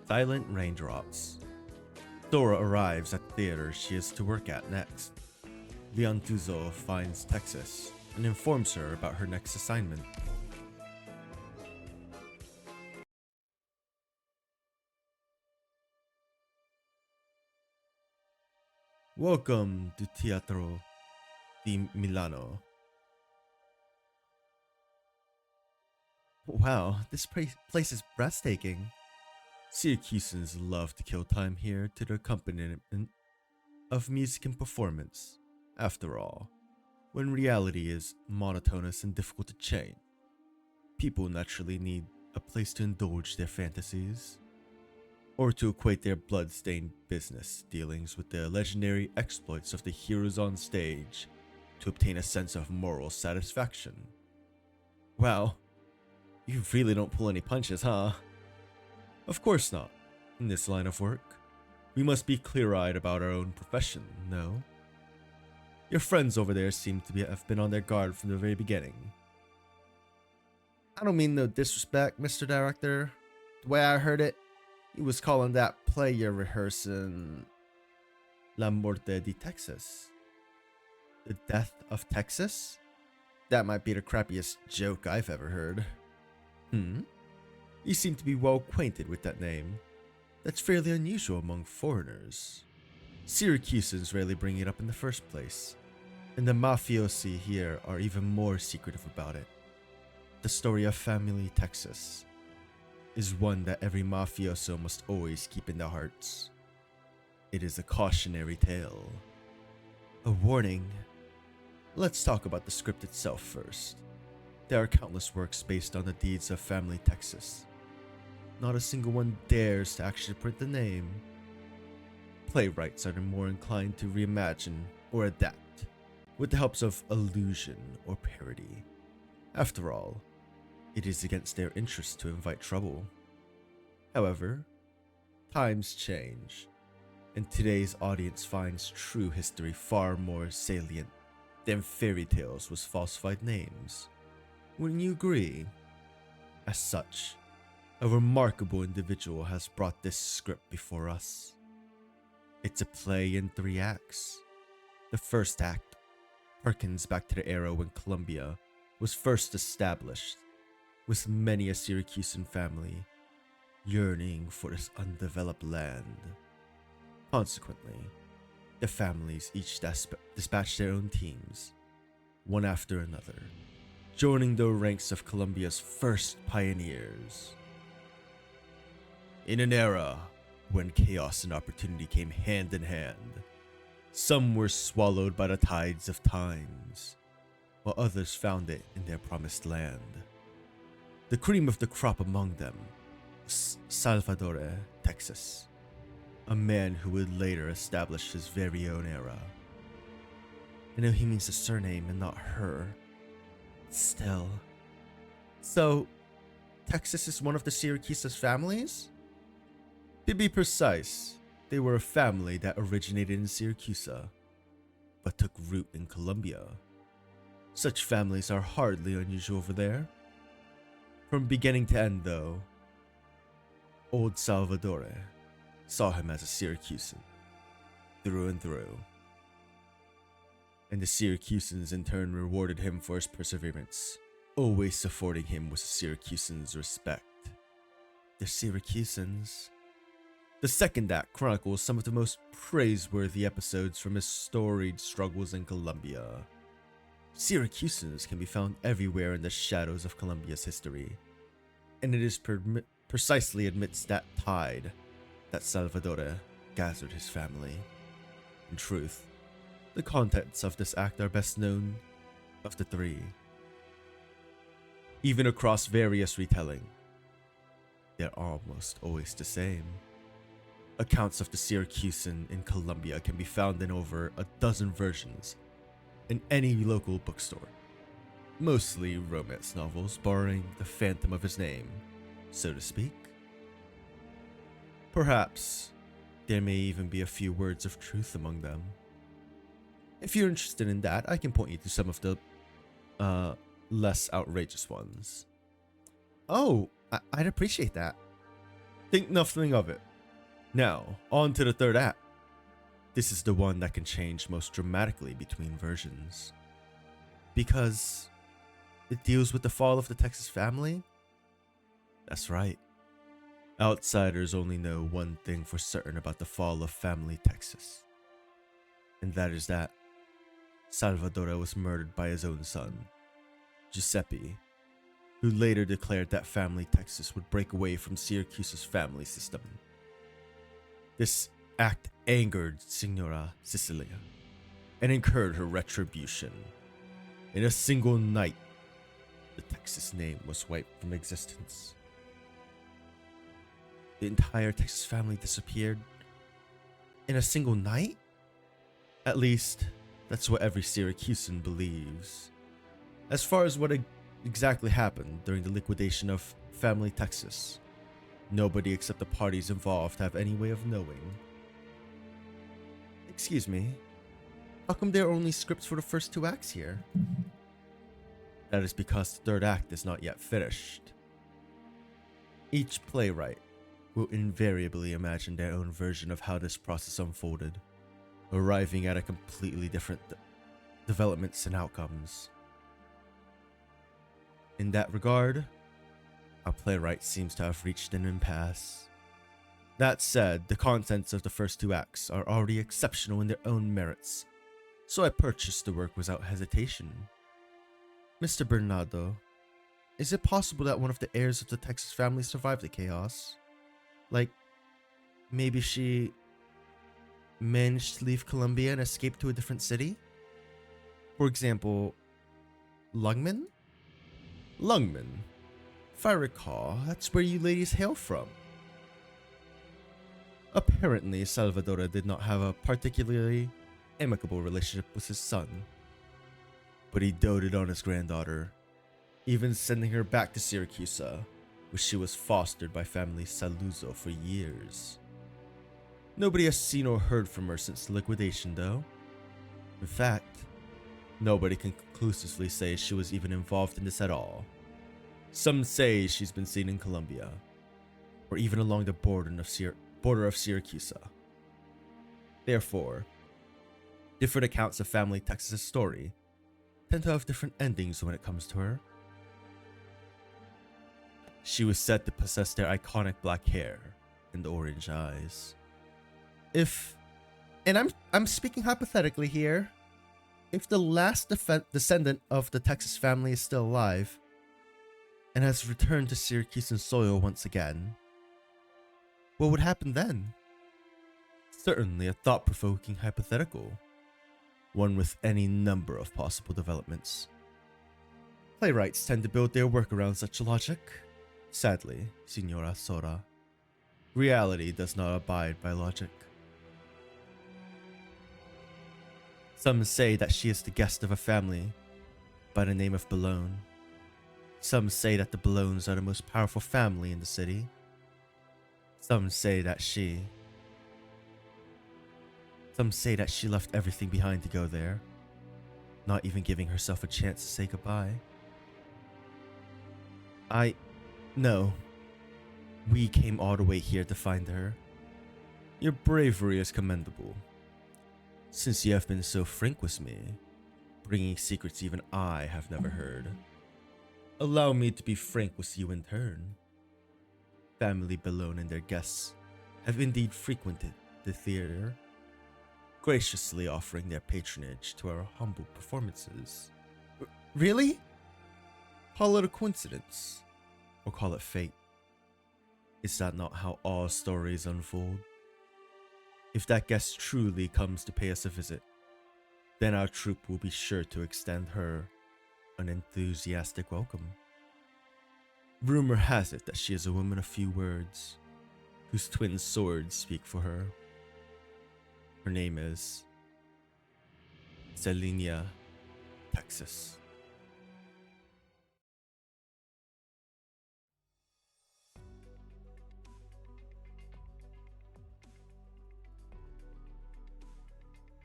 Silent raindrops. Dora arrives at the theater she is to work at next. Leontuzo finds Texas and informs her about her next assignment. Welcome to Teatro di Milano. Wow, this place is breathtaking. Syracusans love to kill time here to the accompaniment of music and performance. After all, when reality is monotonous and difficult to change, people naturally need a place to indulge their fantasies, or to equate their blood-stained business dealings with the legendary exploits of the heroes on stage to obtain a sense of moral satisfaction. Wow, you really don't pull any punches, huh? Of course not. In this line of work, we must be clear-eyed about our own profession, no? Your friends over there seem to have been on their guard from the very beginning. I don't mean no disrespect, Mr. Director. The way I heard it, he was calling that play you're rehearsing La Muerte de Texas. The Death of Texas? That might be the crappiest joke I've ever heard. You seem to be well acquainted with that name. That's fairly unusual among foreigners. Syracusans rarely bring it up in the first place, and the mafiosi here are even more secretive about it. The story of Family Texas is one that every mafioso must always keep in their hearts. It is a cautionary tale. A warning. Let's talk about the script itself first. There are countless works based on the deeds of Family Texas. Not a single one dares to actually print the name. Playwrights are more inclined to reimagine or adapt with the helps of allusion or parody. After all, it is against their interest to invite trouble. However, times change, and today's audience finds true history far more salient than fairy tales with falsified names. Wouldn't you agree? As such, a remarkable individual has brought this script before us. It's a play in 3 acts. The first act harkens back to the era when Columbia was first established, with many a Syracusan family yearning for this undeveloped land. Consequently, the families each dispatched their own teams, one after another, joining the ranks of Columbia's first pioneers. In an era when chaos and opportunity came hand in hand, some were swallowed by the tides of times, while others found it in their promised land. The cream of the crop among them was Salvador, Texas, a man who would later establish his very own era. I know he means the surname and not her. Still. So, Texas is one of the Syracusa's families? To be precise, they were a family that originated in Syracusa, but took root in Colombia. Such families are hardly unusual over there. From beginning to end, though, old Salvador saw him as a Syracusan, through and through. And the Syracusans in turn rewarded him for his perseverance, always affording him with Syracusan's respect. The Syracusans. The second act chronicles some of the most praiseworthy episodes from his storied struggles in Colombia. Syracusans can be found everywhere in the shadows of Colombia's history, and it is precisely amidst that tide that Salvador gathered his family. In truth, the contents of this act are best known of the 3. Even across various retelling, they're almost always the same. Accounts of the Syracusan in Colombia can be found in over a dozen versions in any local bookstore. Mostly romance novels borrowing the phantom of his name, so to speak. Perhaps there may even be a few words of truth among them. If you're interested in that, I can point you to some of the less outrageous ones. Oh, I'd appreciate that. Think nothing of it. Now, on to the third act. This is the one that can change most dramatically between versions. Because it deals with the fall of the Texas family? That's right. Outsiders only know one thing for certain about the fall of family Texas. And that is that Salvador was murdered by his own son, Giuseppe, who later declared that family Texas would break away from Syracuse's family system. This act angered Signora Sicilia and incurred her retribution. In a single night, the Texas name was wiped from existence. The entire Texas family disappeared in a single night? At least, that's what every Syracusan believes. As far as what exactly happened during the liquidation of family Texas, nobody except the parties involved have any way of knowing. Excuse me, how come there are only scripts for the first two acts here? That is because the third act is not yet finished. Each playwright will invariably imagine their own version of how this process unfolded, arriving at a completely different developments and outcomes. In that regard, our playwright seems to have reached an impasse. That said, the contents of the first two acts are already exceptional in their own merits, so I purchased the work without hesitation. Mr. Bernardo, is it possible that one of the heirs of the Texas family survived the chaos? Like, maybe she managed to leave Colombia and escape to a different city? For example, Lungman? Lungman. If I recall, that's where you ladies hail from. Apparently, Salvador did not have a particularly amicable relationship with his son, but he doted on his granddaughter, even sending her back to Syracuse, where she was fostered by family Saluzzo for years. Nobody has seen or heard from her since the liquidation, though. In fact, nobody can conclusively say she was even involved in this at all. Some say she's been seen in Colombia, or even along the border of Syracuse. Therefore, different accounts of family Texas' story tend to have different endings when it comes to her. She was said to possess their iconic black hair and orange eyes. And I'm speaking hypothetically here, if the last descendant of the Texas family is still alive and has returned to Syracusan soil once again, what would happen then? Certainly a thought-provoking hypothetical, one with any number of possible developments. Playwrights tend to build their work around such logic. Sadly, Signora Sora, reality does not abide by logic. Some say that she is the guest of a family by the name of Bologna. Some say that the Bolognes are the most powerful family in the city. Some say that she left everything behind to go there, not even giving herself a chance to say goodbye. No. We came all the way here to find her. Your bravery is commendable. Since you have been so frank with me, bringing secrets even I have never heard, allow me to be frank with you in turn. Family Bologna and their guests have indeed frequented the theater, graciously offering their patronage to our humble performances. Really? Call it a coincidence, or call it fate. Is that not how all stories unfold? If that guest truly comes to pay us a visit, then our troupe will be sure to extend her an enthusiastic welcome. Rumor has it that she is a woman of few words, whose twin swords speak for her. Her name is Selenia, Texas.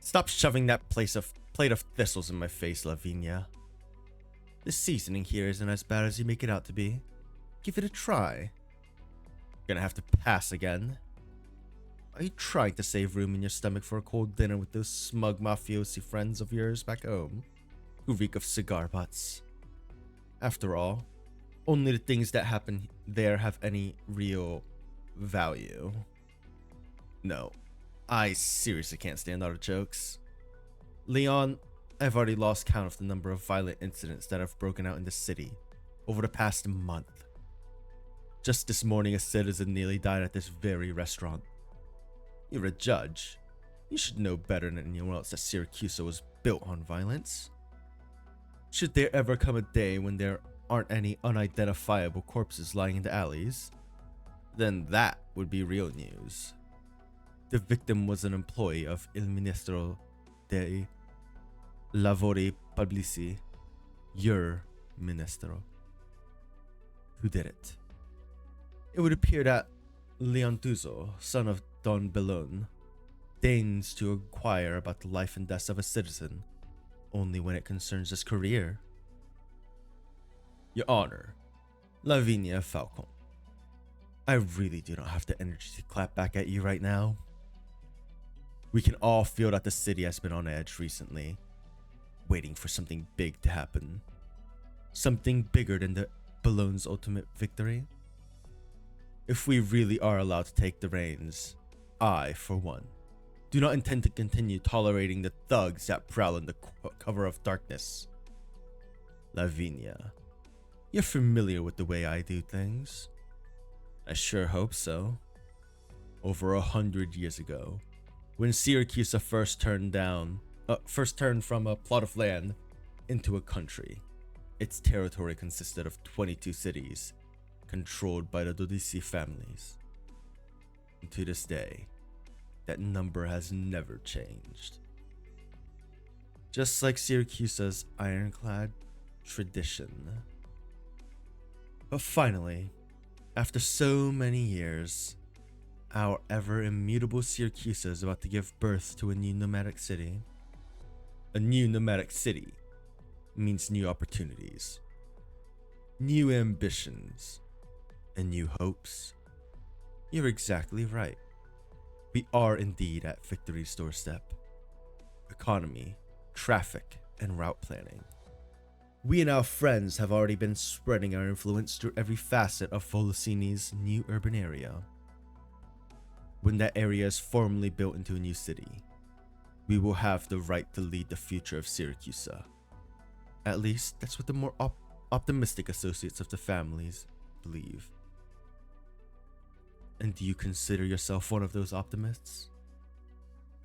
Stop shoving that plate of thistles in my face, Lavinia. The seasoning here isn't as bad as you make it out to be. Give it a try. Gonna have to pass again. Are you trying to save room in your stomach for a cold dinner with those smug mafiosi friends of yours back home, who reek of cigar butts? After all, only the things that happen there have any real value. No, I seriously can't stand artichokes. Leon, I've already lost count of the number of violent incidents that have broken out in the city over the past month. Just this morning, a citizen nearly died at this very restaurant. You're a judge. You should know better than anyone else that Syracuse was built on violence. Should there ever come a day when there aren't any unidentifiable corpses lying in the alleys, then that would be real news. The victim was an employee of Il Ministro dei Lavori Pubblici, your ministro, who did it. It would appear that Leontuso, son of Don Bellone, deigns to inquire about the life and death of a citizen only when it concerns his career. Your Honor, Lavinia Falcon, I really do not have the energy to clap back at you right now. We can all feel that the city has been on edge recently, waiting for something big to happen. Something bigger than the Bellone's ultimate victory. If we really are allowed to take the reins, I, for one, do not intend to continue tolerating the thugs that prowl in the cover of darkness. Lavinia, you're familiar with the way I do things. I sure hope so. Over 100 years ago, when Syracuse first turned from a plot of land into a country, its territory consisted of 22 cities, controlled by the Dodici families. And to this day, that number has never changed. Just like Syracuse's ironclad tradition. But finally, after so many years, our ever immutable Syracuse is about to give birth to a new nomadic city. A new nomadic city means new opportunities, new ambitions, and new hopes. You're exactly right. We are indeed at victory's doorstep. Economy, traffic, and route planning. We and our friends have already been spreading our influence through every facet of Folosini's new urban area. When that area is formally built into a new city, we will have the right to lead the future of Syracuse. At least, that's what the more optimistic associates of the families believe. And do you consider yourself one of those optimists?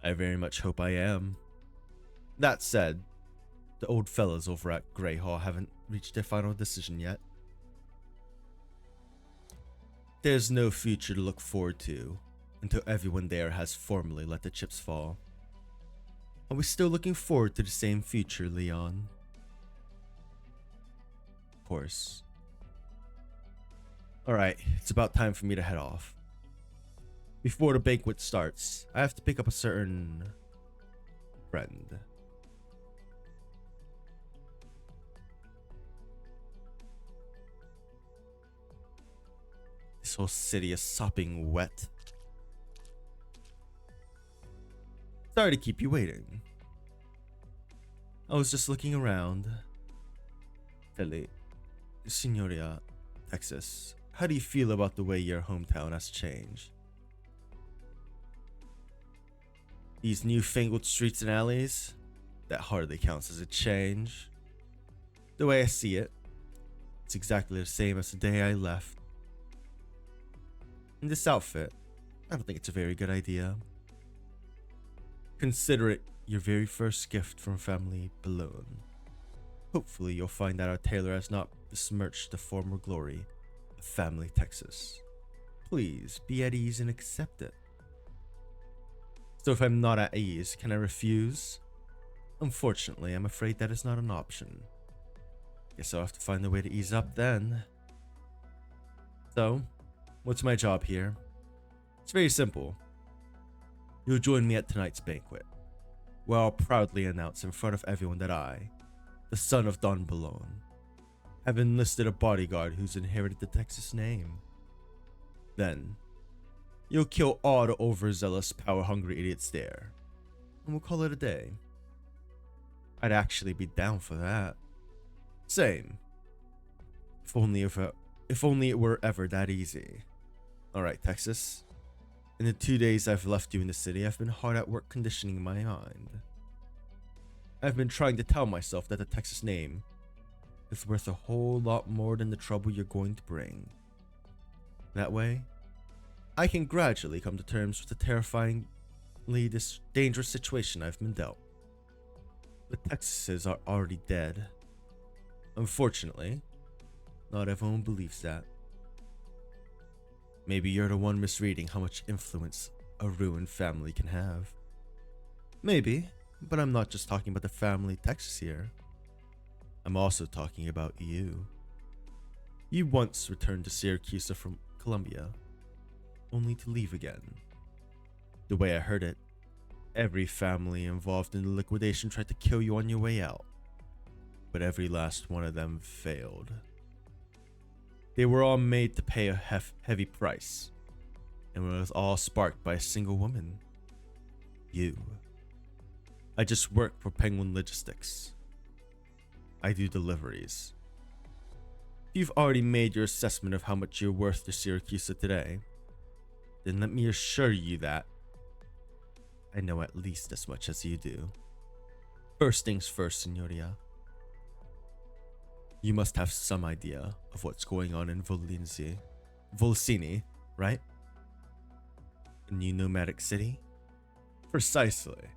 I very much hope I am. That said, the old fellas over at Grey Hall haven't reached their final decision yet. There's no future to look forward to until everyone there has formally let the chips fall. Are we still looking forward to the same future, Leon? Of course. Alright, it's about time for me to head off. Before the banquet starts, I have to pick up a certain friend. This whole city is sopping wet. Sorry to keep you waiting. I was just looking around. Tele, Signoria, Texas, how do you feel about the way your hometown has changed? These newfangled streets and alleys? That hardly counts as a change. The way I see it, it's exactly the same as the day I left. In this outfit, I don't think it's a very good idea. Consider it your very first gift from family Bellone. Hopefully you'll find that our tailor has not besmirched the former glory of family Texas. Please be at ease and accept it. So if I'm not at ease, can I refuse? Unfortunately, I'm afraid that is not an option. Guess I'll have to find a way to ease up then. So, what's my job here? It's very simple. You'll join me at tonight's banquet, where I'll proudly announce in front of everyone that I, the son of Don Bellone, have enlisted a bodyguard who's inherited the Texas name. Then, you'll kill all the overzealous, power-hungry idiots there, and we'll call it a day. I'd actually be down for that. Same. If only it were ever that easy. Alright, Texas. In the 2 days I've left you in the city, I've been hard at work conditioning my mind. I've been trying to tell myself that the Texas name is worth a whole lot more than the trouble you're going to bring. That way, I can gradually come to terms with the terrifyingly dangerous situation I've been dealt. The Texases are already dead. Unfortunately, not everyone believes that. Maybe you're the one misreading how much influence a ruined family can have. Maybe, but I'm not just talking about the family Texas here. I'm also talking about you. You once returned to Syracuse from Columbia, only to leave again. The way I heard it, every family involved in the liquidation tried to kill you on your way out, but every last one of them failed. They were all made to pay a heavy price, and it was all sparked by a single woman. You. I just work for Penguin Logistics. I do deliveries. If you've already made your assessment of how much you're worth to Syracuse today, then let me assure you that I know at least as much as you do. First things first, Signoria. You must have some idea of what's going on in Volsini, right? A new nomadic city? Precisely.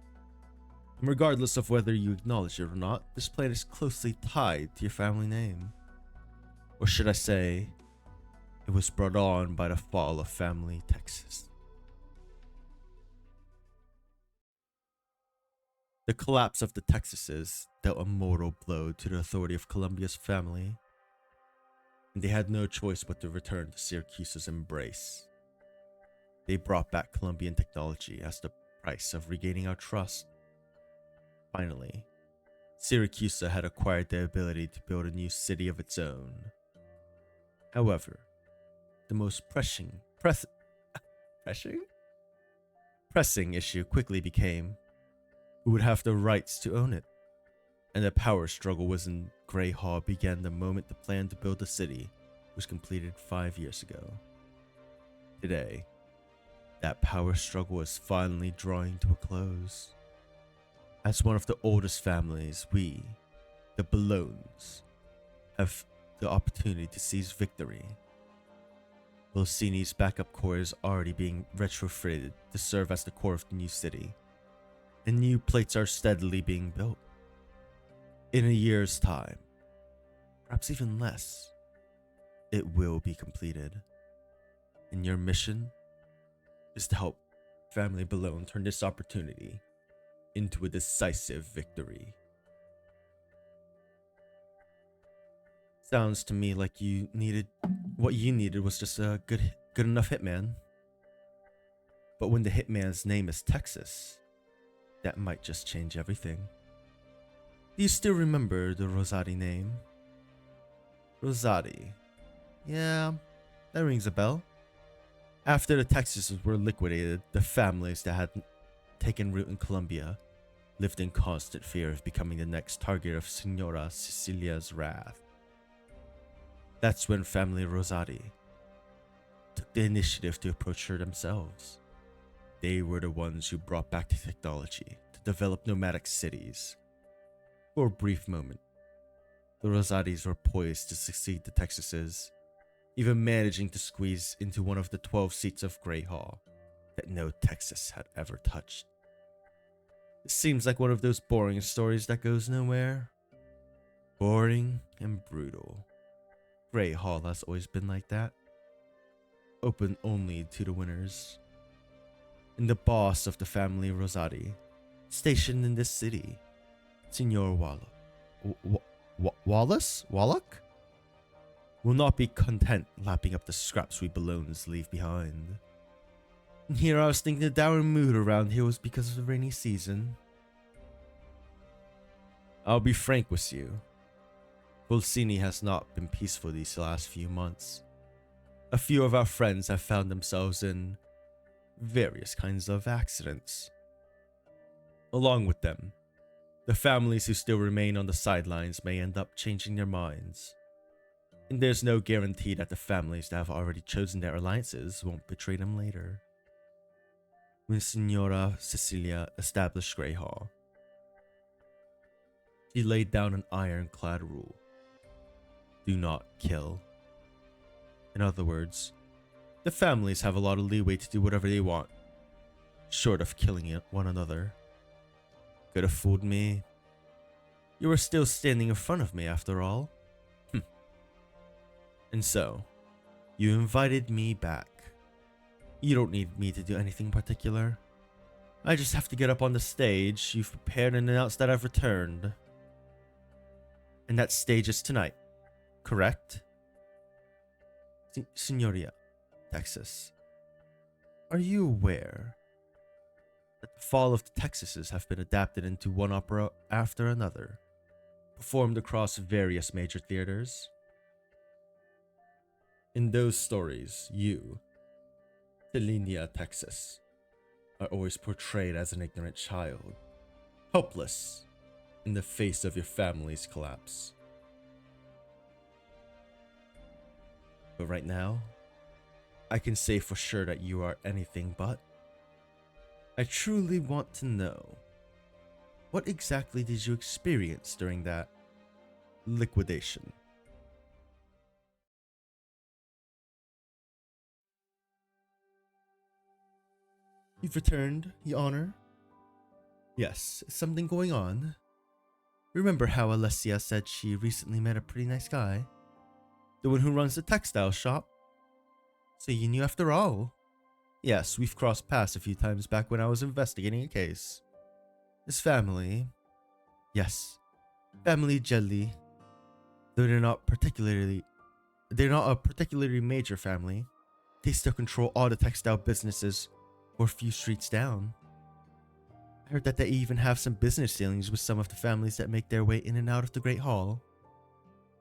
And regardless of whether you acknowledge it or not, this planet is closely tied to your family name. Or should I say, it was brought on by the fall of family Texas. The collapse of the Texases dealt a mortal blow to the authority of Columbia's family, and they had no choice but to return to Syracuse's embrace. They brought back Columbian technology as the price of regaining our trust. Finally, Syracuse had acquired the ability to build a new city of its own. However, the most pressing issue quickly became who would have the rights to own it, and the power struggle was in Grey Hall began the moment the plan to build the city was completed 5 years ago. Today, that power struggle is finally drawing to a close. As one of the oldest families, we, the Ballones, have the opportunity to seize victory. Volsini's backup core is already being retrofitted to serve as the core of the new city, and new plates are steadily being built. In a year's time, perhaps even less, it will be completed. And your mission is to help Family Balone turn this opportunity into a decisive victory. Sounds to me like what you needed was just a good enough hitman. But when the hitman's name is Texas, that might just change everything. Do you still remember the Rosati name? Rosati. Yeah, that rings a bell. After the Texases were liquidated, the families that had taken root in Colombia lived in constant fear of becoming the next target of Signora Cecilia's wrath. That's when family Rosati took the initiative to approach her themselves. They were the ones who brought back the technology to develop nomadic cities. For a brief moment, the Rosatis were poised to succeed the Texases, even managing to squeeze into one of the 12 seats of Grey Hall that no Texas had ever touched. It seems like one of those boring stories that goes nowhere. Boring and brutal. Grey Hall has always been like that. Open only to the winners. And the boss of the family Rosati, stationed in this city, Signor Wallach, will not be content lapping up the scraps we Ballones leave behind. And here I was thinking the dour mood around here was because of the rainy season. I'll be frank with you. Volsini has not been peaceful these last few months. A few of our friends have found themselves in various kinds of accidents. Along with them, the families who still remain on the sidelines may end up changing their minds. And there's no guarantee that the families that have already chosen their alliances won't betray them later. When Signora Cecilia established Grey Hall, she laid down an ironclad rule. Do not kill. In other words, the families have a lot of leeway to do whatever they want, short of killing one another. Could have fooled me. You were still standing in front of me after all. And so, you invited me back. You don't need me to do anything particular. I just have to get up on the stage you've prepared and announce that I've returned. And that stage is tonight, correct? Signoria, Texas. Are you aware that the fall of the Texases have been adapted into one opera after another, performed across various major theaters? In those stories, you, Selenia, Texas, are always portrayed as an ignorant child, helpless in the face of your family's collapse. But right now, I can say for sure that you are anything but. I truly want to know, what exactly did you experience during that liquidation? You've returned, Your Honor? Yes, is something going on? Remember how Alessia said she recently met a pretty nice guy? The one who runs the textile shop? So you knew after all? Yes, we've crossed paths a few times back when I was investigating a case. His family... Yes, family Jelly. Though they're not a particularly major family, they still control all the textile businesses or a few streets down. I heard that they even have some business dealings with some of the families that make their way in and out of the Great Hall.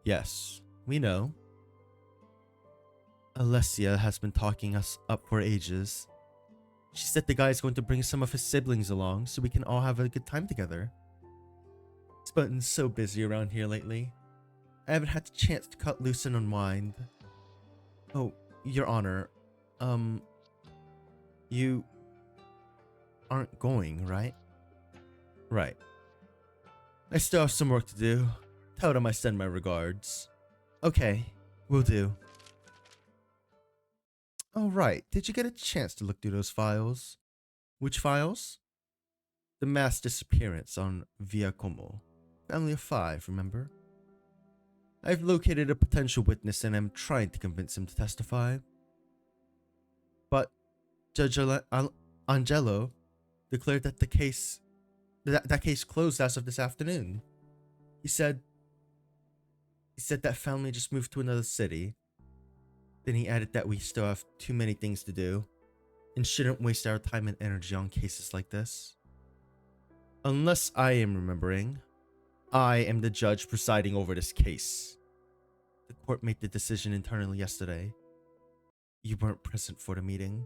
Yes, we know. Alessia has been talking us up for ages. She said the guy is going to bring some of his siblings along so we can all have a good time together. It's been so busy around here lately. I haven't had the chance to cut loose and unwind. Oh, Your Honor, you aren't going, right? Right. I still have some work to do. Tell them I send my regards. Okay, will do. Oh, right. Did you get a chance to look through those files? Which files? The mass disappearance on Via Como. Family of 5, remember? I've located a potential witness and am trying to convince him to testify. But Judge Angelo declared that the case closed as of this afternoon. He said that family just moved to another city. Then he added that we still have too many things to do and shouldn't waste our time and energy on cases like this. Unless I am remembering, I am the judge presiding over this case. The court made the decision internally yesterday. You weren't present for the meeting.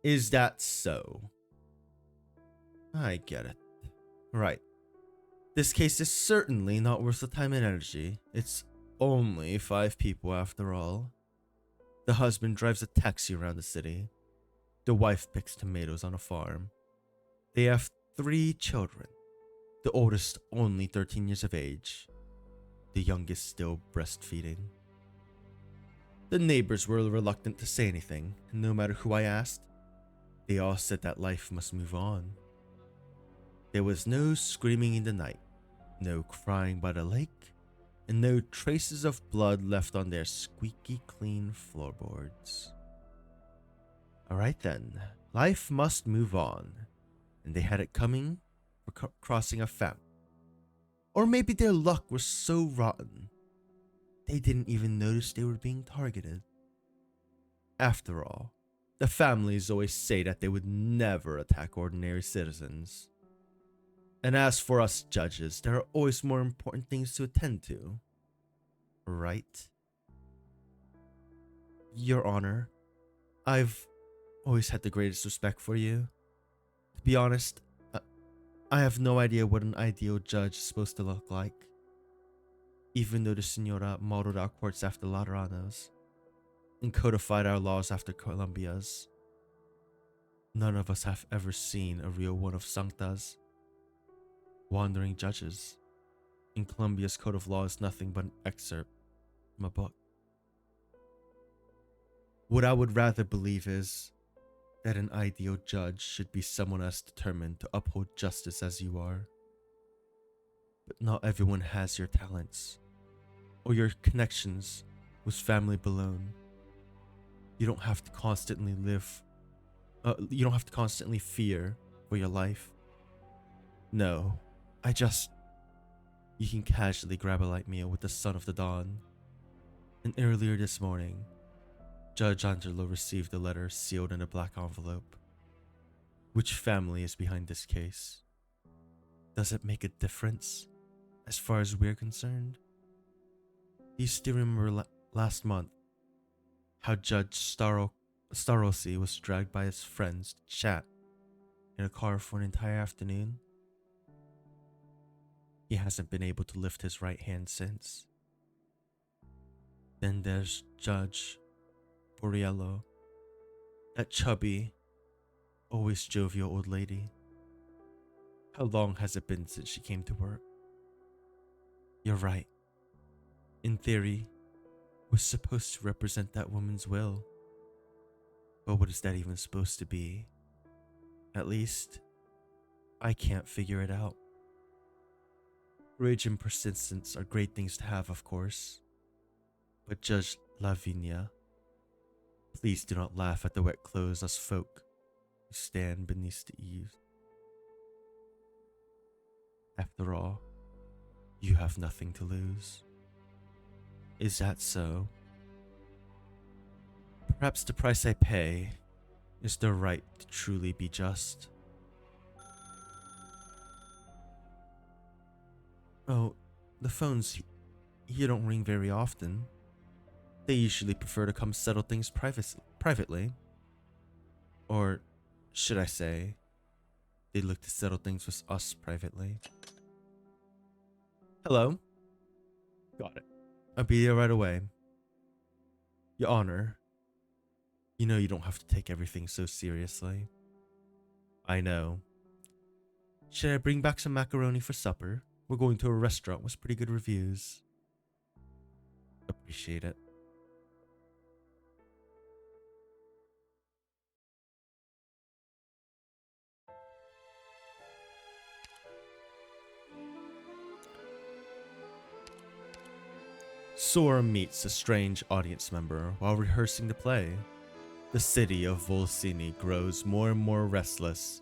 Is that so? I get it. Right. This case is certainly not worth the time and energy. It's only 5 people after all. The husband drives a taxi around the city. The wife picks tomatoes on a farm. They have 3 children. The oldest only 13 years of age. The youngest still breastfeeding. The neighbors were reluctant to say anything, and no matter who I asked, they all said that life must move on. There was no screaming in the night, no crying by the lake, and no traces of blood left on their squeaky clean floorboards. Alright then, life must move on, and they had it coming for crossing a family. Or maybe their luck was so rotten, they didn't even notice they were being targeted. After all, the families always say that they would never attack ordinary citizens. And as for us judges, there are always more important things to attend to. Right? Your Honor, I've always had the greatest respect for you. To be honest, I have no idea what an ideal judge is supposed to look like. Even though the Senora modeled our courts after Lateranos and codified our laws after Colombia's, none of us have ever seen a real one of Sancta's. Wandering judges. In Colombia's code of law is nothing but an excerpt from a book. What I would rather believe is that an ideal judge should be someone as determined to uphold justice as you are. But not everyone has your talents or your connections with family below. You don't have to constantly fear for your life. No, you can casually grab a light meal with the sun of the dawn. And earlier this morning, Judge Angelo received a letter sealed in a black envelope. Which family is behind this case? Does it make a difference as far as we're concerned? Do you still remember last month how Judge Starosi was dragged by his friends to chat in a car for an entire afternoon? He hasn't been able to lift his right hand since. Then there's Judge Borriello, that chubby, always jovial old lady. How long has it been since she came to work? You're right. In theory, we're supposed to represent that woman's will. But what is that even supposed to be? At least, I can't figure it out. Courage and persistence are great things to have, of course. But Judge Lavinia, please do not laugh at the wet clothes us folk who stand beneath the eaves. After all, you have nothing to lose. Is that so? Perhaps the price I pay is the right to truly be just. Oh, the phones here don't ring very often. They usually prefer to come settle things privately. Or should I say, they look to settle things with us privately. Hello? Got it. I'll be there right away. Your Honor, you know you don't have to take everything so seriously. I know. Should I bring back some macaroni for supper? We're going to a restaurant with pretty good reviews. Appreciate it. Sora meets a strange audience member while rehearsing the play. The city of Volsini grows more and more restless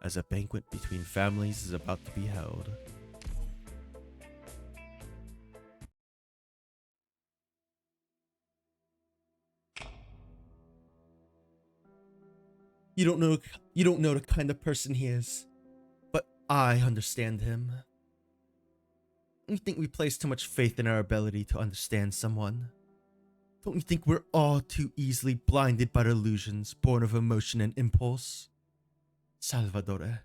as a banquet between families is about to be held. You don't know the kind of person he is, but I understand him. Don't you think we place too much faith in our ability to understand someone? Don't you think we're all too easily blinded by illusions born of emotion and impulse? Salvatore,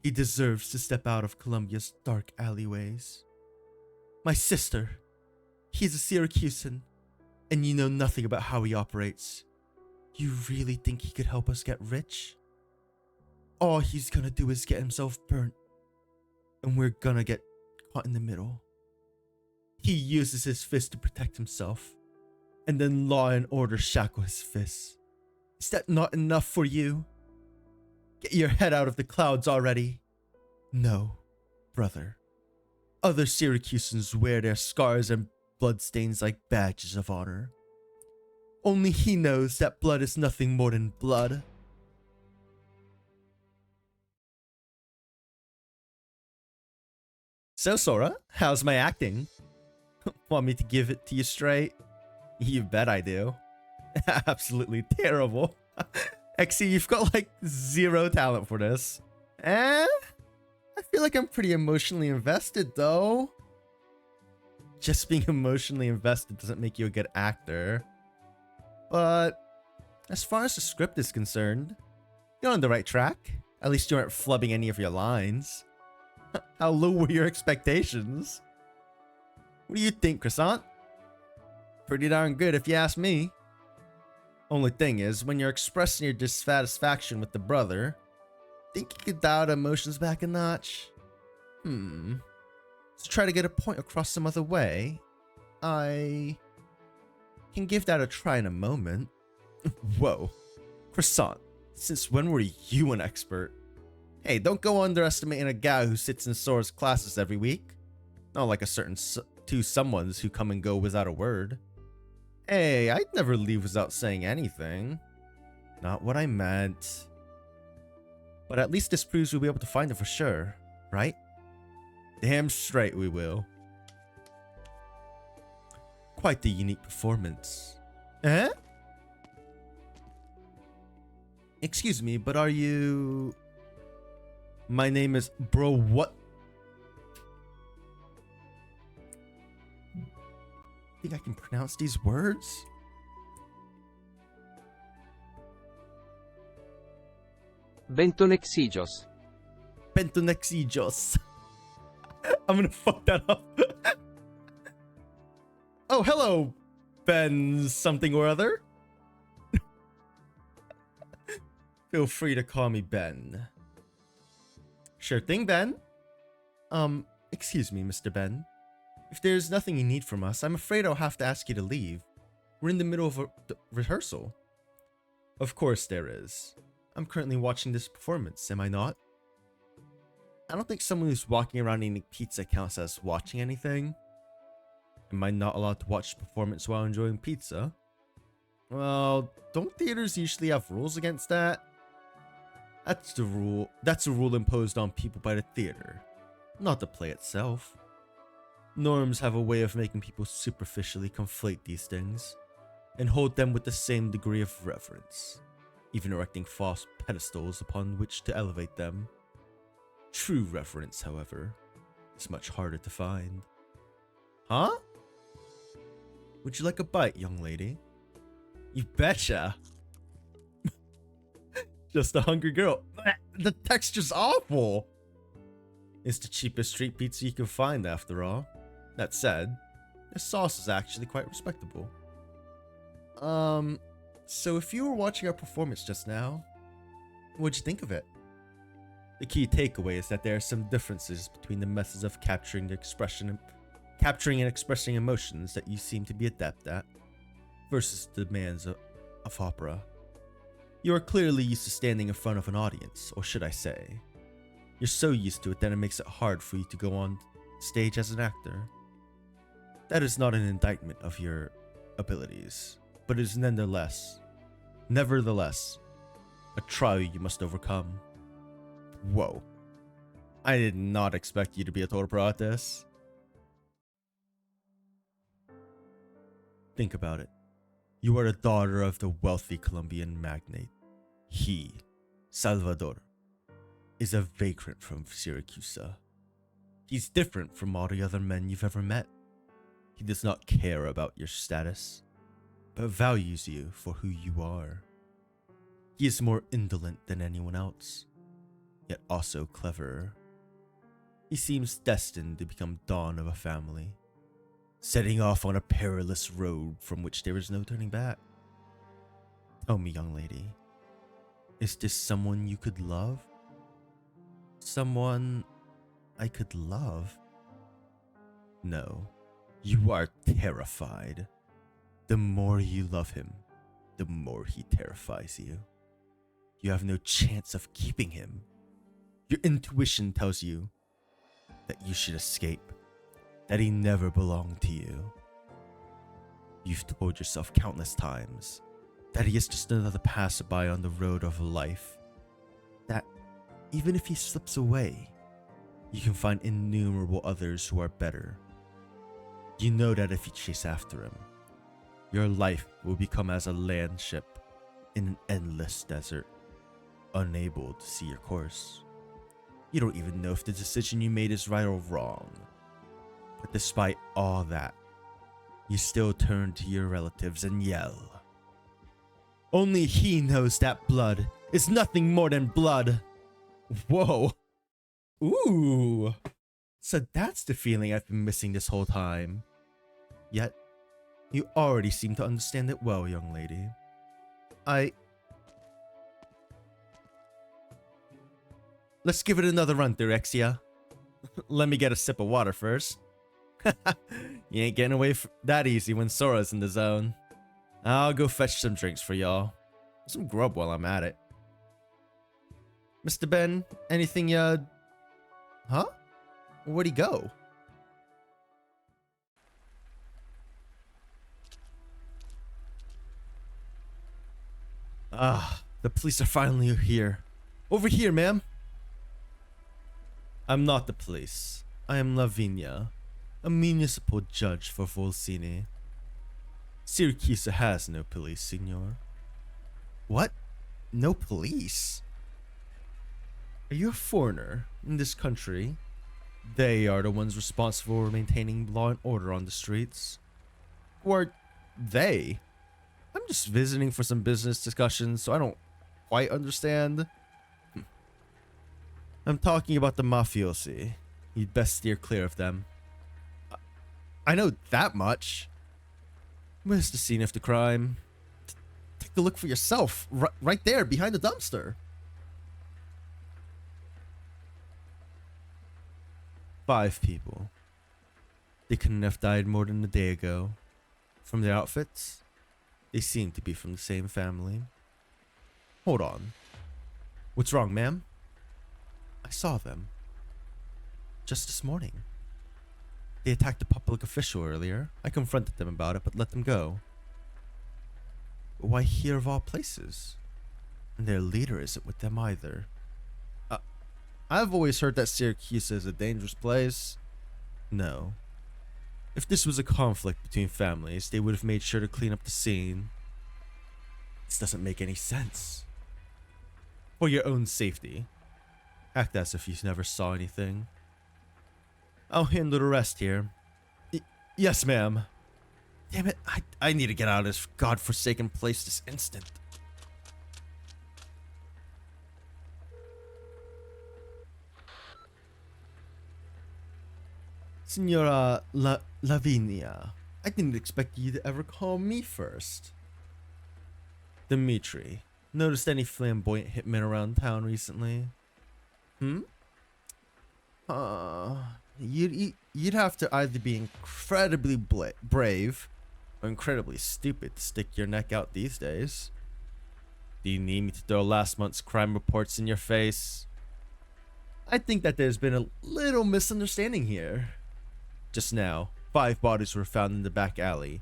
he deserves to step out of Colombia's dark alleyways. My sister, he's a Syracusan, and you know nothing about how he operates. You really think he could help us get rich? All he's gonna do is get himself burnt, and we're gonna get caught in the middle. He uses his fist to protect himself, and then law and order shackle his fists. Is that not enough for you? Get your head out of the clouds already. No, brother. Other Syracusans wear their scars and bloodstains like badges of honor. Only he knows that blood is nothing more than blood. So Sora, how's my acting? Want me to give it to you straight? You bet I do. Absolutely terrible. Exy, you've got like zero talent for this. I feel like I'm pretty emotionally invested though. Just being emotionally invested doesn't make you a good actor. But as far as the script is concerned, you're on the right track. At least you aren't flubbing any of your lines. How low were your expectations? What do you think, Croissant? Pretty darn good if you ask me. Only thing is, when you're expressing your dissatisfaction with the brother, think you could dial the emotions back a notch? Let's try to get a point across some other way. I can give that a try in a moment. Whoa. Croissant, since when were you an expert? Hey, don't go underestimating a guy who sits in Sora's classes every week. Not like a certain two someones who come and go without a word. Hey, I'd never leave without saying anything. Not what I meant. But at least this proves we'll be able to find it for sure, right? Damn straight we will. Quite the unique performance. Eh? Excuse me, but are you... My name is... Bro, what? Think I can pronounce these words? Bentonexijos. Bentonexijos. I'm gonna fuck that up. Oh, hello, Ben something or other. Feel free to call me Ben. Sure thing, Ben. Excuse me, Mr. Ben. If there's nothing you need from us, I'm afraid I'll have to ask you to leave. We're in the middle of a rehearsal. Of course there is. I'm currently watching this performance, am I not? I don't think someone who's walking around eating pizza counts as watching anything. Am I not allowed to watch the performance while enjoying pizza? Well, don't theaters usually have rules against that? That's the rule. That's a rule imposed on people by the theater, not the play itself. Norms have a way of making people superficially conflate these things and hold them with the same degree of reverence, even erecting false pedestals upon which to elevate them. True reverence, however, is much harder to find. Huh? Would you like a bite, young lady? You betcha. Just a hungry girl. The texture's awful. It's the cheapest street pizza you can find, after all. That said, the sauce is actually quite respectable. So if you were watching our performance just now, what'd you think of it? The key takeaway is that there are some differences between the methods of capturing and expressing emotions that you seem to be adept at, versus the demands of opera. You are clearly used to standing in front of an audience, or should I say, you're so used to it that it makes it hard for you to go on stage as an actor. That is not an indictment of your abilities, but it is nevertheless, a trial you must overcome. Whoa. I did not expect you to be a total pro at this. Think about it. You are the daughter of the wealthy Colombian magnate. He, Salvador, is a vagrant from Syracuse. He's different from all the other men you've ever met. He does not care about your status, but values you for who you are. He is more indolent than anyone else, yet also cleverer. He seems destined to become dawn of a family, setting off on a perilous road from which there is no turning back. Tell me, young lady, is this someone you could love? Someone I could love? No, you are terrified. The more you love him, the more he terrifies you. You have no chance of keeping him. Your intuition tells you that you should escape, that he never belonged to you. You've told yourself countless times that he is just another passerby on the road of life, that even if he slips away, you can find innumerable others who are better. You know that if you chase after him, your life will become as a land ship in an endless desert, unable to see your course. You don't even know if the decision you made is right or wrong. But despite all that, you still turn to your relatives and yell, Only he knows that blood is nothing more than blood. Whoa. Ooh. So that's the feeling I've been missing this whole time. Yet, you already seem to understand it well, young lady. Let's give it another run through, Exia. Let me get a sip of water first. You ain't getting away that easy when Sora's in the zone. I'll go fetch some drinks for y'all. Some grub while I'm at it. Mr. Ben, anything Huh? Where'd he go? Ah, the police are finally here. Over here, ma'am. I'm not the police. I am Lavinia, a municipal judge for Volsini. Syracuse has no police, senor. What? No police? Are you a foreigner in this country? They are the ones responsible for maintaining law and order on the streets. Or they? I'm just visiting for some business discussions, so I don't quite understand. I'm talking about the mafiosi. You'd best steer clear of them. I know that much. Where's the scene of the crime? Take a look for yourself. Right there, behind the dumpster. 5 people. They couldn't have died more than a day ago. From their outfits, they seem to be from the same family. Hold on. What's wrong, ma'am? I saw them. Just this morning. They attacked a public official earlier. I confronted them about it, but let them go. But why here of all places? And their leader isn't with them either. I've always heard that Syracuse is a dangerous place. No. If this was a conflict between families, they would have made sure to clean up the scene. This doesn't make any sense. For your own safety, act as if you never saw anything. I'll handle the rest here. Yes, ma'am. Damn it, I need to get out of this godforsaken place this instant. Signora Lavinia, I didn't expect you to ever call me first. Dimitri, noticed any flamboyant hitmen around town recently? You'd have to either be incredibly brave or incredibly stupid to stick your neck out these days. Do you need me to throw last month's crime reports in your face? I think that there's been a little misunderstanding here. Just now, 5 bodies were found in the back alley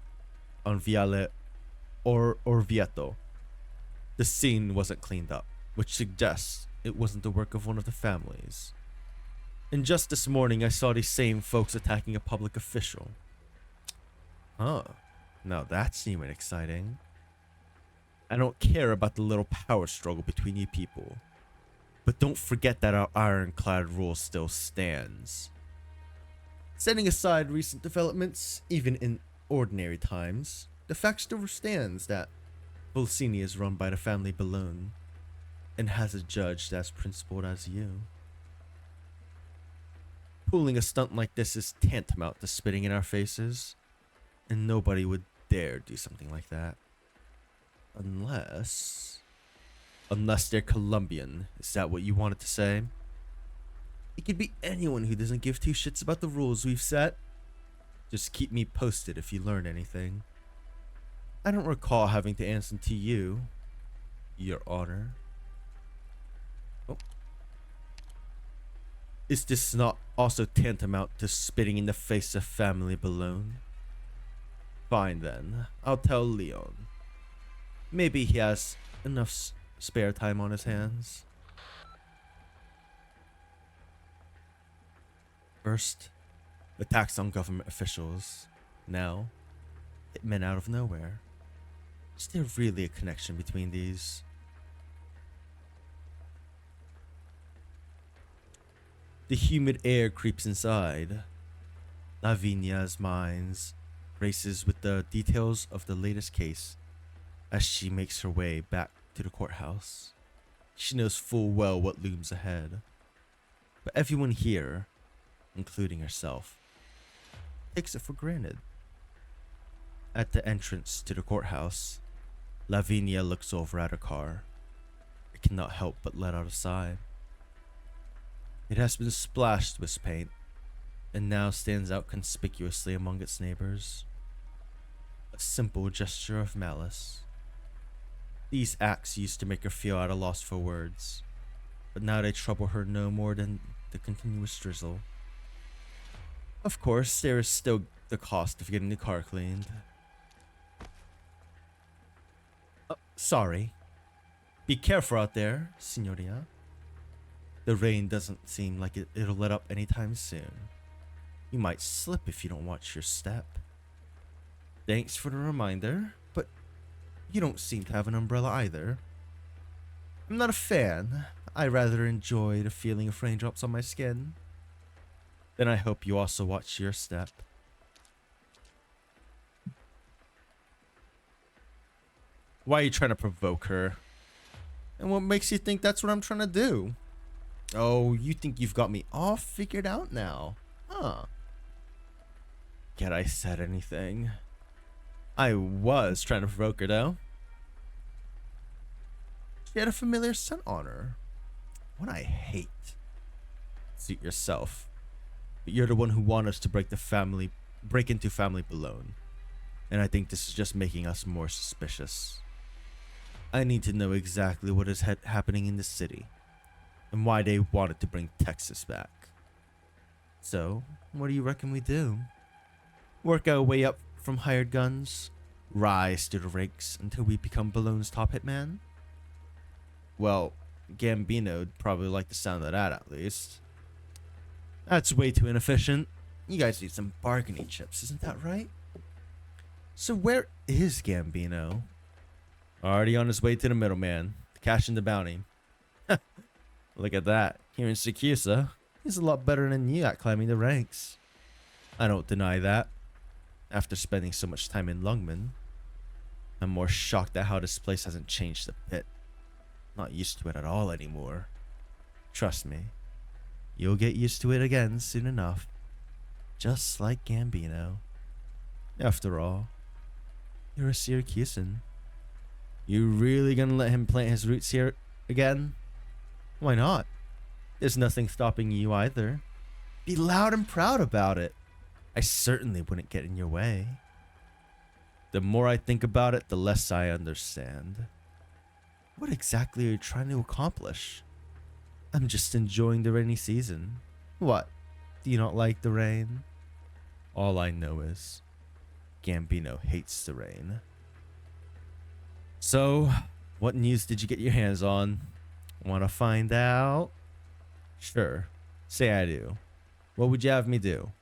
on Viale Orvieto. The scene wasn't cleaned up, which suggests it wasn't the work of one of the families. And just this morning, I saw these same folks attacking a public official. Huh. Now that's even exciting. I don't care about the little power struggle between you people. But don't forget that our ironclad rule still stands. Setting aside recent developments, even in ordinary times, the fact still stands that Volsini is run by the family Balloon and has a judge as principled as you. Pulling a stunt like this is tantamount to spitting in our faces, and nobody would dare do something like that. Unless they're Colombian. Is that what you wanted to say? It could be anyone who doesn't give 2 shits about the rules we've set. Just keep me posted if you learn anything. I don't recall having to answer to you, Your Honor. Oh. Is this not also tantamount to spitting in the face of family Balloon? Fine then, I'll tell Leon. Maybe he has enough spare time on his hands. First, attacks on government officials. Now, hitmen out of nowhere. Is there really a connection between these? The humid air creeps inside. Lavinia's mind races with the details of the latest case as she makes her way back to the courthouse. She knows full well what looms ahead, but everyone here, including herself, takes it for granted. At the entrance to the courthouse, Lavinia looks over at her car. I cannot help but let out a sigh. It has been splashed with paint, and now stands out conspicuously among its neighbors. A simple gesture of malice. These acts used to make her feel at a loss for words, but now they trouble her no more than the continuous drizzle. Of course, there is still the cost of getting the car cleaned. Sorry. Be careful out there, signorina. The rain doesn't seem like it'll let up anytime soon. You might slip if you don't watch your step. Thanks for the reminder, but you don't seem to have an umbrella either. I'm not a fan. I rather enjoy the feeling of raindrops on my skin. Then I hope you also watch your step. Why are you trying to provoke her? And what makes you think that's what I'm trying to do? Oh, you think you've got me all figured out now? Huh. Get I said anything? I was trying to provoke her though. She had a familiar scent on her. What I hate. Suit yourself. But you're the one who wanted us to break into family alone. And I think this is just making us more suspicious. I need to know exactly what is happening in the city. And why they wanted to bring Texas back. So, what do you reckon we do? Work our way up from hired guns? Rise to the ranks until we become Bologna's top hitman? Well, Gambino'd probably like the sound of that at least. That's way too inefficient. You guys need some bargaining chips, isn't that right? So where is Gambino? Already on his way to the middleman, cashing the bounty. Look at that. Here in Siracusano, he's a lot better than you at climbing the ranks. I don't deny that. After spending so much time in Lungman, I'm more shocked at how this place hasn't changed a bit. Not used to it at all anymore. Trust me, you'll get used to it again soon enough. Just like Gambino. After all, you're a Syracusan. You really gonna let him plant his roots here again? Why not? There's nothing stopping you either. Be loud and proud about it. I certainly wouldn't get in your way. The more I think about it, the less I understand. What exactly are you trying to accomplish? I'm just enjoying the rainy season. What? Do you not like the rain? All I know is Gambino hates the rain. So, what news did you get your hands on? Want to find out? Sure. Say I do. What would you have me do?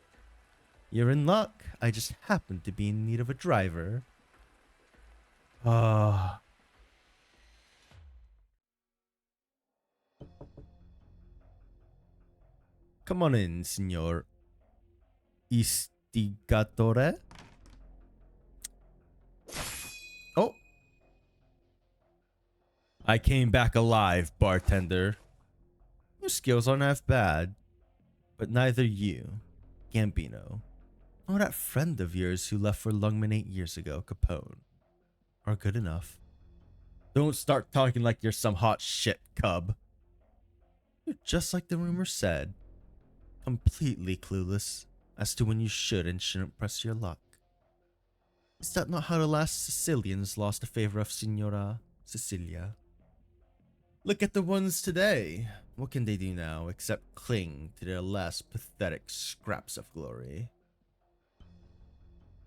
You're in luck. I just happen to be in need of a driver. Come on in, Signor Istigatore. Oh. I came back alive, bartender. Your skills aren't half bad, but neither you, Gambino, nor that friend of yours who left for Lungman 8 years ago, Capone, are good enough. Don't start talking like you're some hot shit, cub. You're just like the rumor said, completely clueless as to when you should and shouldn't press your luck. Is that not how the last Sicilians lost the favor of Signora Cecilia? Look at the ones today. What can they do now except cling to their last pathetic scraps of glory?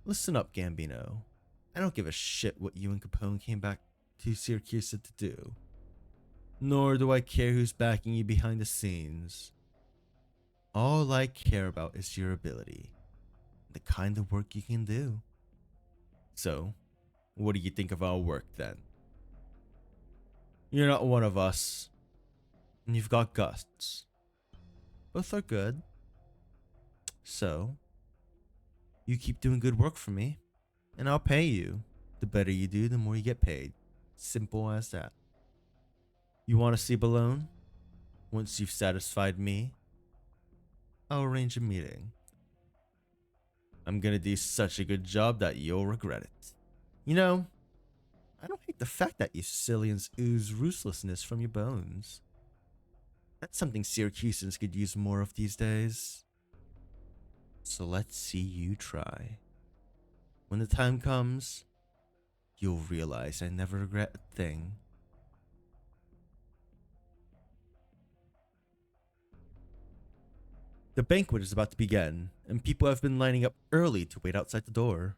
Listen up, Gambino. I don't give a shit what you and Capone came back to Syracuse to do. Nor do I care who's backing you behind the scenes. All I care about is your ability, the kind of work you can do. So, what do you think of our work then? You're not one of us, and you've got guts. Both are good. So, you keep doing good work for me, and I'll pay you. The better you do, the more you get paid. Simple as that. You want to see Balone? Once you've satisfied me, I'll arrange a meeting. I'm gonna do such a good job that you'll regret it. You know, I don't hate the fact that you Sicilians ooze ruthlessness from your bones. That's something Syracusans could use more of these days. So let's see you try. When the time comes, you'll realize I never regret a thing. The banquet is about to begin, and people have been lining up early to wait outside the door.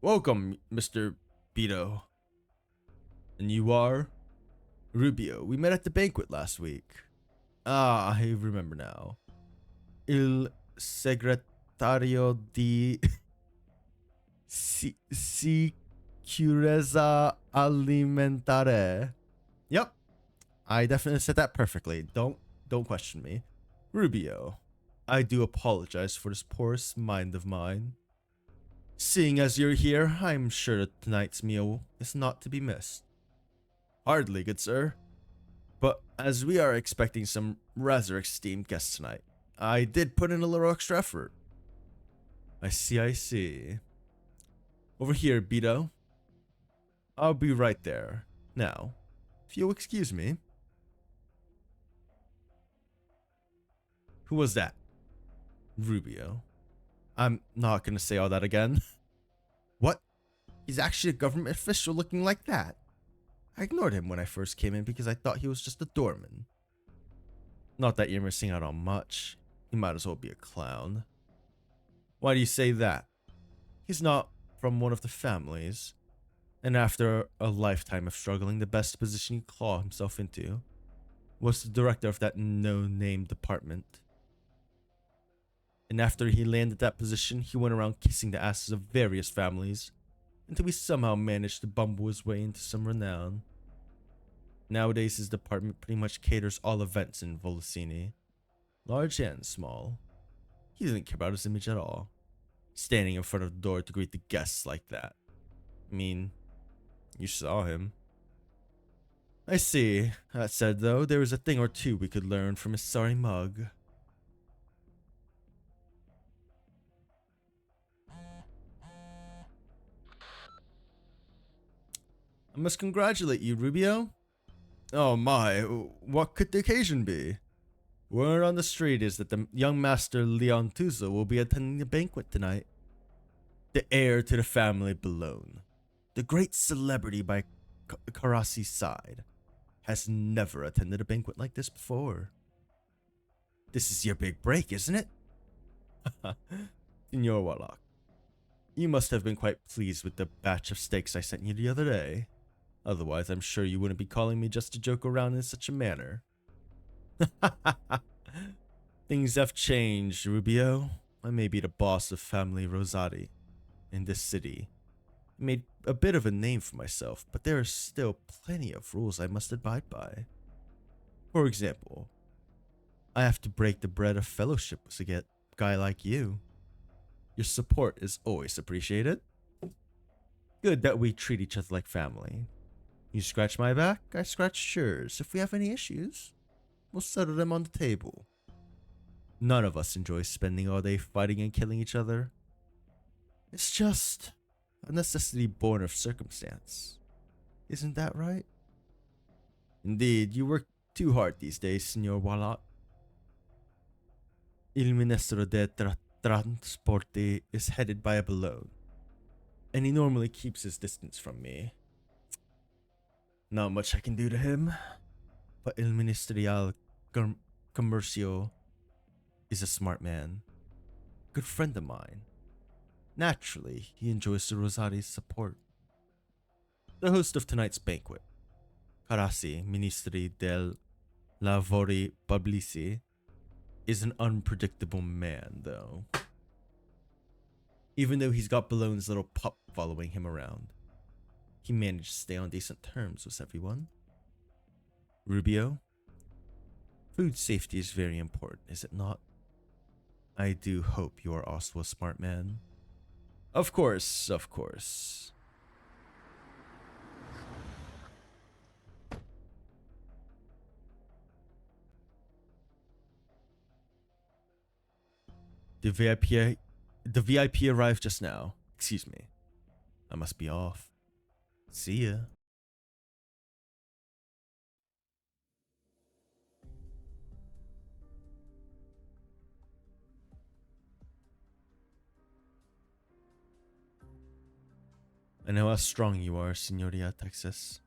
Welcome, Mr. Beto. And you are? Rubio. We met at the banquet last week. Ah, I remember now. Il segretario di sicurezza alimentare. Yep, I definitely said that perfectly. Don't question me. Rubio, I do apologize for this porous mind of mine. Seeing as you're here, I'm sure that tonight's meal is not to be missed. Hardly, good sir. But as we are expecting some rather esteemed guests tonight, I did put in a little extra effort. I see. Over here, Beto. I'll be right there. Now, if you'll excuse me. Who was that? Rubio. I'm not gonna say all that again. What? He's actually a government official looking like that? I ignored him when I first came in because I thought he was just a doorman. Not that you're missing out on much. He might as well be a clown. Why do you say that? He's not from one of the families. And after a lifetime of struggling, the best position he could claw himself into was the director of that no-name department. And after he landed that position, he went around kissing the asses of various families until he somehow managed to bumble his way into some renown. Nowadays, his department pretty much caters all events in Volosini, large and small. He didn't care about his image at all, standing in front of the door to greet the guests like that. I mean, you saw him. I see. That said, though, there is a thing or two we could learn from his sorry mug. I must congratulate you, Rubio. Oh my, what could the occasion be? Word on the street is that the young master Leon Tuzo will be attending the banquet tonight. The heir to the family Balone, the great celebrity by Carasi's side, has never attended a banquet like this before. This is your big break, isn't it? Senor Warlock, you must have been quite pleased with the batch of steaks I sent you the other day. Otherwise, I'm sure you wouldn't be calling me just to joke around in such a manner. Things have changed, Rubio. I may be the boss of family Rosati in this city. I made a bit of a name for myself, but there are still plenty of rules I must abide by. For example, I have to break the bread of fellowship to get a guy like you. Your support is always appreciated. Good that we treat each other like family. You scratch my back, I scratch yours. If we have any issues, we'll settle them on the table. None of us enjoy spending all day fighting and killing each other. It's just a necessity born of circumstance. Isn't that right? Indeed, you work too hard these days, Senor Warlock. Il Ministro de Trasporti is headed by a Balone, and he normally keeps his distance from me. Not much I can do to him, but Il Ministerial Comercio is a smart man, good friend of mine. Naturally, he enjoys the Rosati's support. The host of tonight's banquet, Carasi, Ministri del Lavori Pubblici, is an unpredictable man, though. Even though he's got Balone's little pup following him around, he managed to stay on decent terms with everyone. Rubio, food safety is very important, is it not? I do hope you are also a smart man. Of course, of course. The VIP arrived just now. Excuse me. I must be off. See ya. I know how strong you are, Signoria Texas.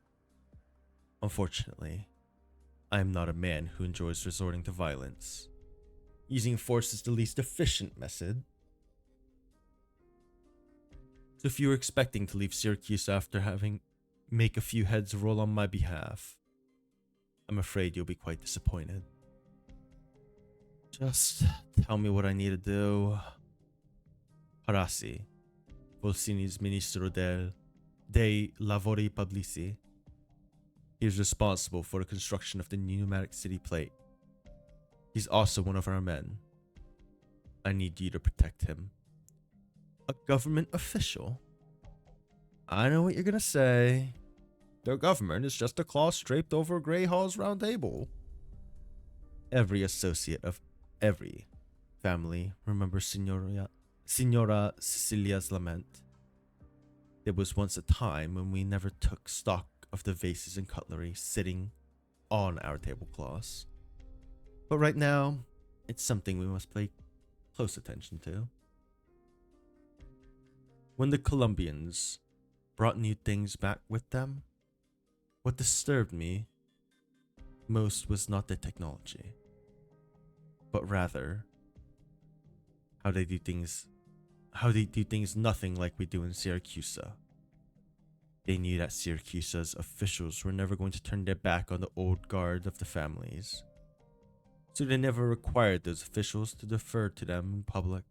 Unfortunately, I am not a man who enjoys resorting to violence. Using force is the least efficient method. So if you were expecting to leave Syracuse after having make a few heads roll on my behalf, I'm afraid you'll be quite disappointed. Just tell me what I need to do. Harasi, Volsini's Ministro dei Lavori Pubblici. He is responsible for the construction of the pneumatic city plate. He's also one of our men. I need you to protect him. A government official? I know what you're gonna say. Their government is just a cloth draped over Grey Hall's round table. Every associate of every family remembers Signora Cecilia's lament. There was once a time when we never took stock of the vases and cutlery sitting on our tablecloths. But right now, it's something we must pay close attention to. When the Colombians brought new things back with them, what disturbed me most was not the technology, but rather how they do things nothing like we do in Syracuse. They knew that Syracuse's officials were never going to turn their back on the old guard of the families, so they never required those officials to defer to them in public.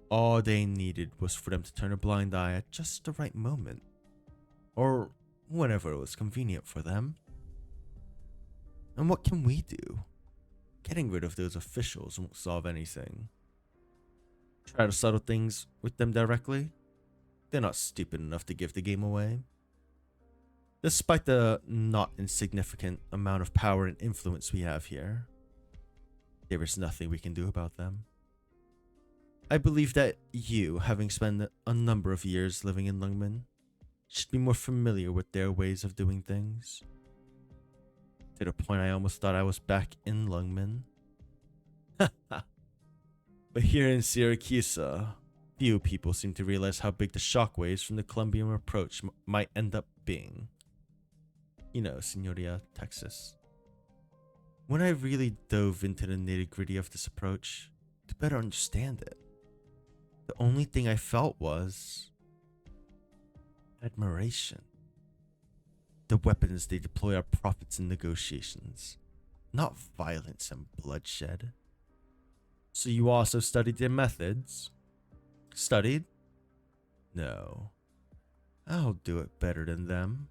All they needed was for them to turn a blind eye at just the right moment, or whenever it was convenient for them. And what can we do? Getting rid of those officials won't solve anything. Try to settle things with them directly? They're not stupid enough to give the game away. Despite the not insignificant amount of power and influence we have here, there is nothing we can do about them. I believe that you, having spent a number of years living in Lungmen, should be more familiar with their ways of doing things. To the point I almost thought I was back in Lungmen. But here in Syracuse, few people seem to realize how big the shockwaves from the Colombian approach might end up being. You know, Signoria Texas. When I really dove into the nitty-gritty of this approach to better understand it, the only thing I felt was admiration. The weapons they deploy are profits in negotiations, not violence and bloodshed. So you also studied their methods? Studied? No. I'll do it better than them.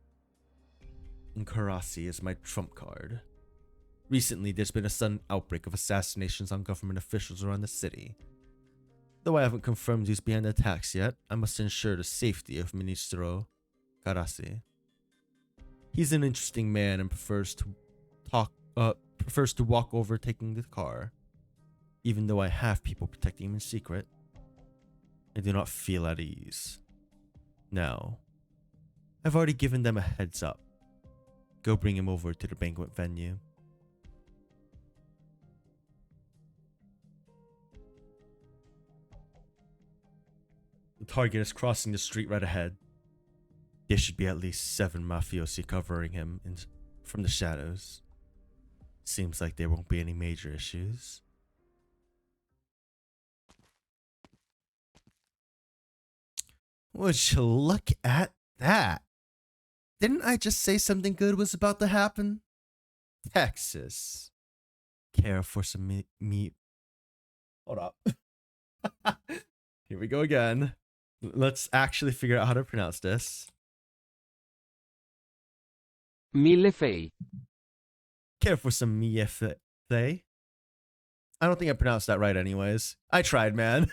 And Karasi is my trump card. Recently, there's been a sudden outbreak of assassinations on government officials around the city. Though I haven't confirmed who's behind the attacks yet, I must ensure the safety of Ministro Karasi. He's an interesting man and prefers to walk over taking the car. Even though I have people protecting him in secret, I do not feel at ease. Now, I've already given them a heads up. Go bring him over to the banquet venue. The target is crossing the street right ahead. There should be at least 7 mafiosi covering him from the shadows. Seems like there won't be any major issues. Would you look at that? Didn't I just say something good was about to happen? Texas. Care for some meat. Hold up. Here we go again. Let's actually figure out how to pronounce this. Mille fei. Care for some mille fei? I don't think I pronounced that right anyways. I tried, man.